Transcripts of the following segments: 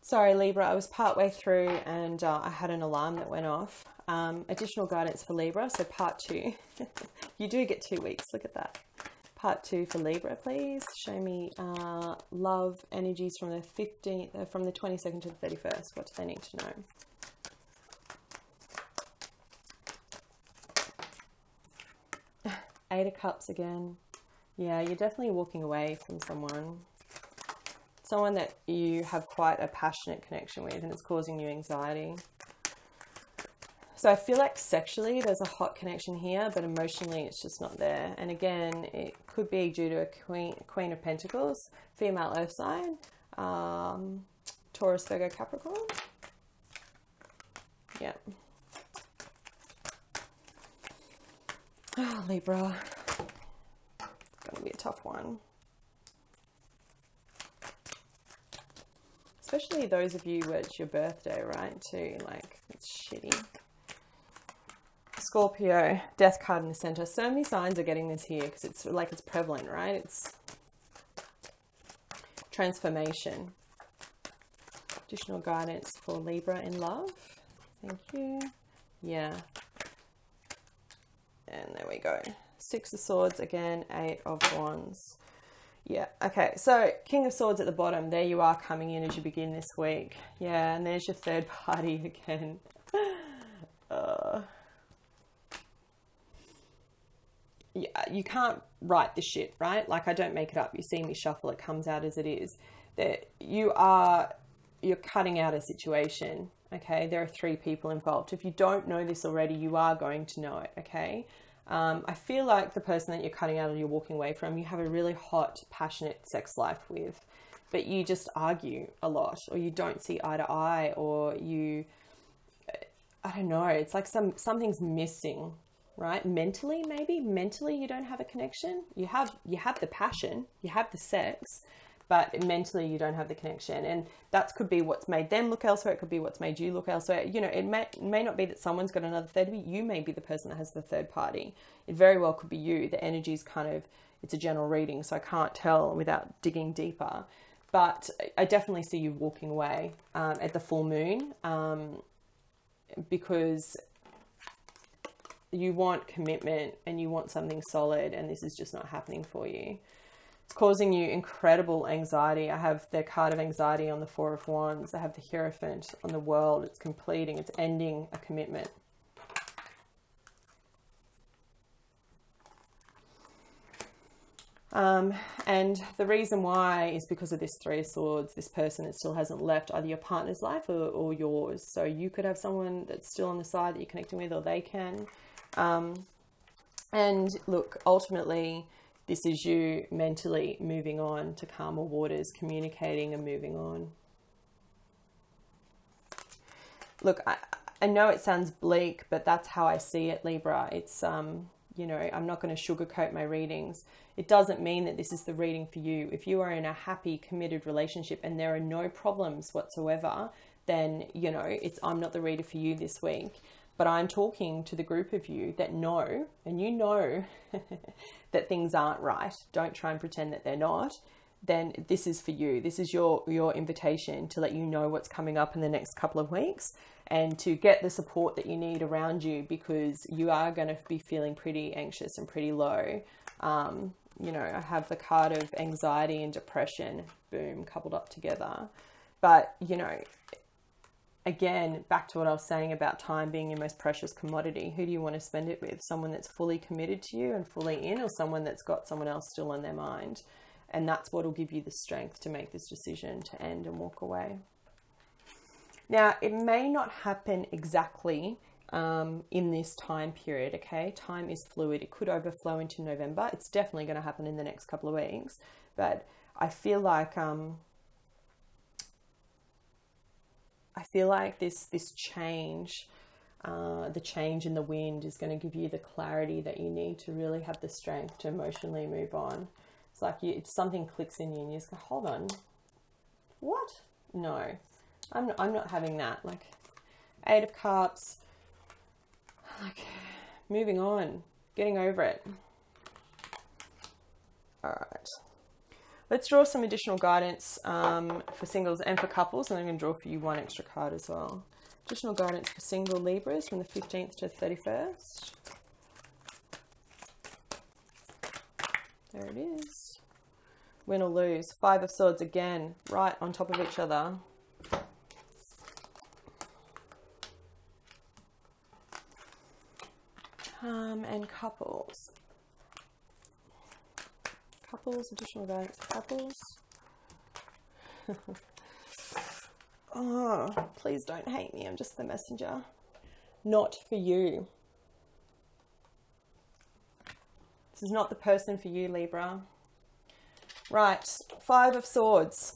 Sorry, Libra, I was partway through and I had an alarm that went off. Additional guidance for Libra, so part 2. You do get 2 weeks, look at that. Part 2 for Libra, please. Show me love energies from the 22nd to the 31st. What do they need to know? 8 of Cups again. Yeah, you're definitely walking away from someone. Someone that you have quite a passionate connection with and it's causing you anxiety. So I feel like sexually there's a hot connection here, but emotionally it's just not there. And again, it could be due to a Queen of Pentacles, female earth sign, Taurus, Virgo, Capricorn. Yeah. Oh, Libra. It's going to be a tough one. Especially those of you where it's your birthday, right? Too, like, it's shitty. Scorpio, Death card in the center. So many signs are getting this here because it's like it's prevalent, right? It's transformation. Additional guidance for Libra in love. Thank you. Yeah. And there we go. 6 of Swords again, 8 of Wands. Yeah, okay, so King of Swords at the bottom. There you are coming in as you begin this week. Yeah, and there's your third party again. Yeah, you can't write the shit, right? Like, I don't make it up. You see me shuffle, it comes out as it is. That you're cutting out a situation, okay? There are 3 people involved. If you don't know this already, you are going to know it, okay? I feel like the person that you're cutting out or you're walking away from, you have a really hot, passionate sex life with, but you just argue a lot, or you don't see eye to eye, or you, I don't know, it's like something's missing, right? Mentally, maybe. Mentally, you don't have a connection. You have the passion, you have the sex, but mentally you don't have the connection. And that could be what's made them look elsewhere. It could be what's made you look elsewhere. You know, it may not be that someone's got another third party. You may be the person that has the third party. It very well could be you. The energy's kind of, it's a general reading, so I can't tell without digging deeper. But I definitely see you walking away at the full moon because you want commitment and you want something solid, and this is just not happening for you. It's causing you incredible anxiety. I have the card of anxiety on the 4 of Wands. I have the Hierophant on the World. It's completing, it's ending a commitment. And the reason why is because of this 3 of Swords. This person that still hasn't left either your partner's life or yours. So you could have someone that's still on the side that you're connecting with, or they can. And look, ultimately, this is you mentally moving on to calmer waters, communicating and moving on. Look, I know it sounds bleak, but that's how I see it, Libra. It's, you know, I'm not going to sugarcoat my readings. It doesn't mean that this is the reading for you. If you are in a happy, committed relationship and there are no problems whatsoever, then, you know, I'm not the reader for you this week. But I'm talking to the group of you that know, and you know that things aren't right. Don't try and pretend that they're not. Then this is for you. This is your invitation to let you know what's coming up in the next couple of weeks and to get the support that you need around you, because you are going to be feeling pretty anxious and pretty low. You know, I have the card of anxiety and depression, boom, coupled up together. But, you know, again, back to what I was saying about time being your most precious commodity. Who do you want to spend it with? Someone that's fully committed to you and fully in, or someone that's got someone else still in their mind? And that's what will give you the strength to make this decision to end and walk away. Now, it may not happen exactly in this time period, okay? Time is fluid. It could overflow into November. It's definitely going to happen in the next couple of weeks. But I feel like this change, the change in the wind is going to give you the clarity that you need to really have the strength to emotionally move on. It's like something clicks in you and you just go, hold on, what? No, I'm not having that. Like 8 of Cups, like moving on, getting over it. All right. Let's draw some additional guidance for singles and for couples, and I'm going to draw for you one extra card as well. Additional guidance for single Libras from the 15th to 31st. There it is. Win or lose. Five of Swords again, right on top of each other. And couples. Couples, additional guidance for couples. Oh, please don't hate me. I'm just the messenger. Not for you. This is not the person for you, Libra. Right, Five of Swords.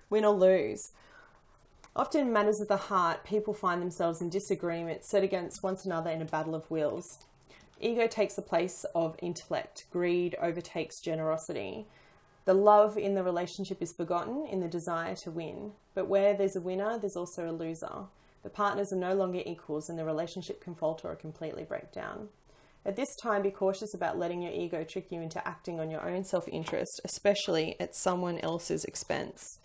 Win or lose. Often in matters of the heart, people find themselves in disagreement, set against one another in a battle of wills. Ego takes the place of intellect. Greed overtakes generosity. The love in the relationship is forgotten in the desire to win. But where there's a winner, there's also a loser. The partners are no longer equals and the relationship can falter or completely break down. At this time, be cautious about letting your ego trick you into acting on your own self-interest, especially at someone else's expense.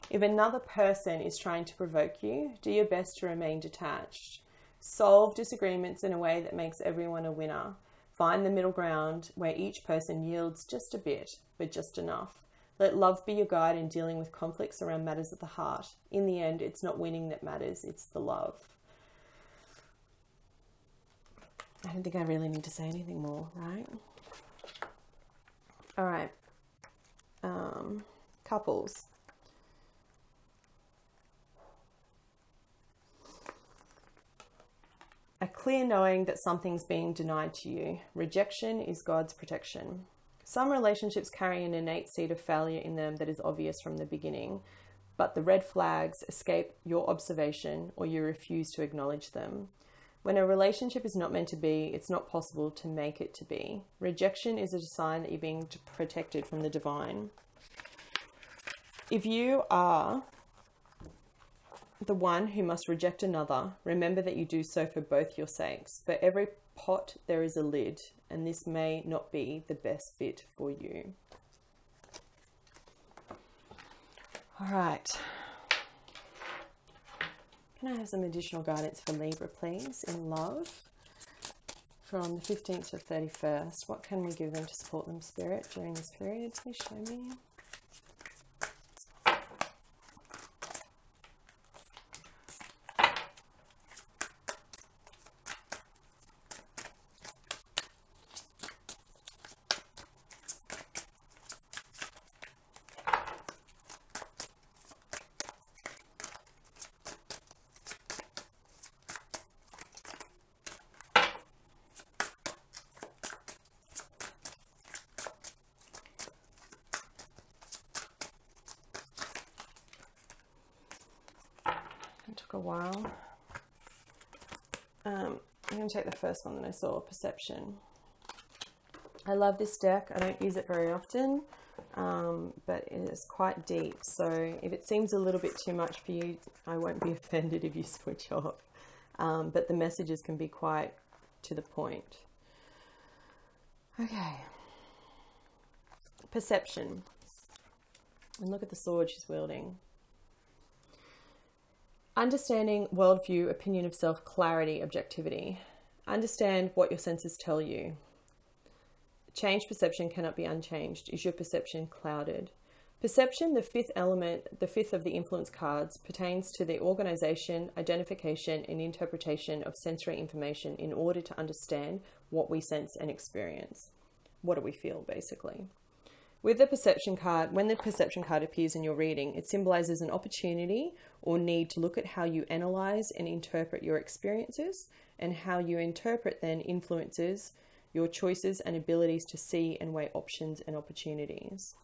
If another person is trying to provoke you, do your best to remain detached. Solve disagreements in a way that makes everyone a winner. Find the middle ground where each person yields just a bit, but just enough. Let love be your guide in dealing with conflicts around matters of the heart. In the end, it's not winning that matters, it's the love. I don't think I really need to say anything more, right? All right. Couples. A clear knowing that something's being denied to you. Rejection is God's protection. Some relationships carry an innate seed of failure in them that is obvious from the beginning, but the red flags escape your observation or you refuse to acknowledge them. When a relationship is not meant to be, it's not possible to make it to be. Rejection is a sign that you're being protected from the divine. If you are the one who must reject another, remember that you do so for both your sakes. For every pot there is a lid, and this may not be the best fit for you. All right. Can I have some additional guidance for Libra, please, in love? From the 15th to 31st, what can we give them to support them, Spirit, during this period? Please show me. Took a while. I'm going to take the first one that I saw, Perception. I love this deck. I don't use it very often, but it is quite deep. So if it seems a little bit too much for you, I won't be offended if you switch off. But the messages can be quite to the point. Okay. Perception. And look at the sword she's wielding. Understanding worldview, opinion of self, clarity, objectivity. Understand what your senses tell you. Changed perception cannot be unchanged. Is your perception clouded? Perception, the fifth element, the fifth of the influence cards, pertains to the organization, identification, and interpretation of sensory information in order to understand what we sense and experience. What do we feel, basically? With the perception card, when the perception card appears in your reading, it symbolizes an opportunity or need to look at how you analyze and interpret your experiences, and how you interpret then influences your choices and abilities to see and weigh options and opportunities.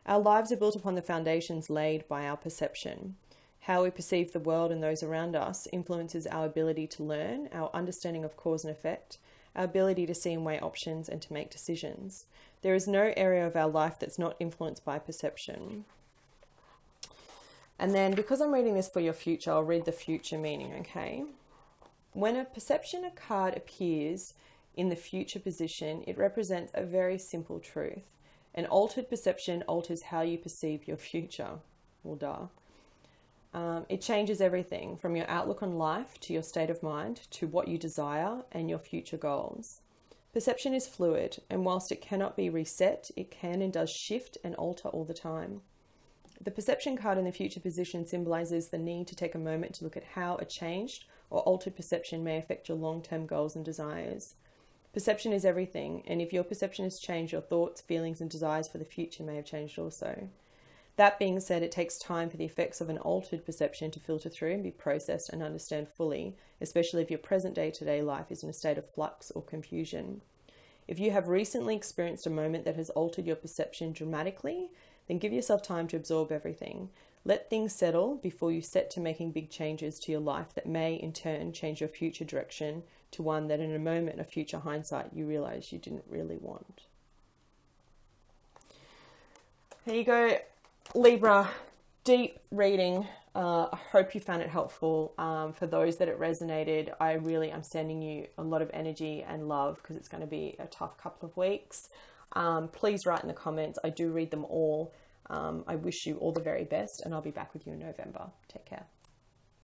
Our lives are built upon the foundations laid by our perception. How we perceive the world and those around us influences our ability to learn, our understanding of cause and effect, our ability to see and weigh options and to make decisions. There is no area of our life that's not influenced by perception. And then, because I'm reading this for your future, I'll read the future meaning, okay? When a perception card appears in the future position, it represents a very simple truth. An altered perception alters how you perceive your future. Well, duh. It changes everything from your outlook on life to your state of mind to what you desire and your future goals. Perception is fluid, and whilst it cannot be reset, it can and does shift and alter all the time. The perception card in the future position symbolizes the need to take a moment to look at how a changed or altered perception may affect your long-term goals and desires. Perception is everything, and if your perception has changed, your thoughts, feelings, and desires for the future may have changed also. That being said, it takes time for the effects of an altered perception to filter through and be processed and understand fully, especially if your present day-to-day life is in a state of flux or confusion. If you have recently experienced a moment that has altered your perception dramatically, then give yourself time to absorb everything. Let things settle before you set to making big changes to your life that may in turn change your future direction to one that in a moment of future hindsight you realize you didn't really want. There you go, Libra. Deep reading. I hope you found it helpful. For those that it resonated, I really am sending you a lot of energy and love because it's going to be a tough couple of weeks. Please write in the comments. I do read them all. I wish you all the very best, and I'll be back with you in November. Take care.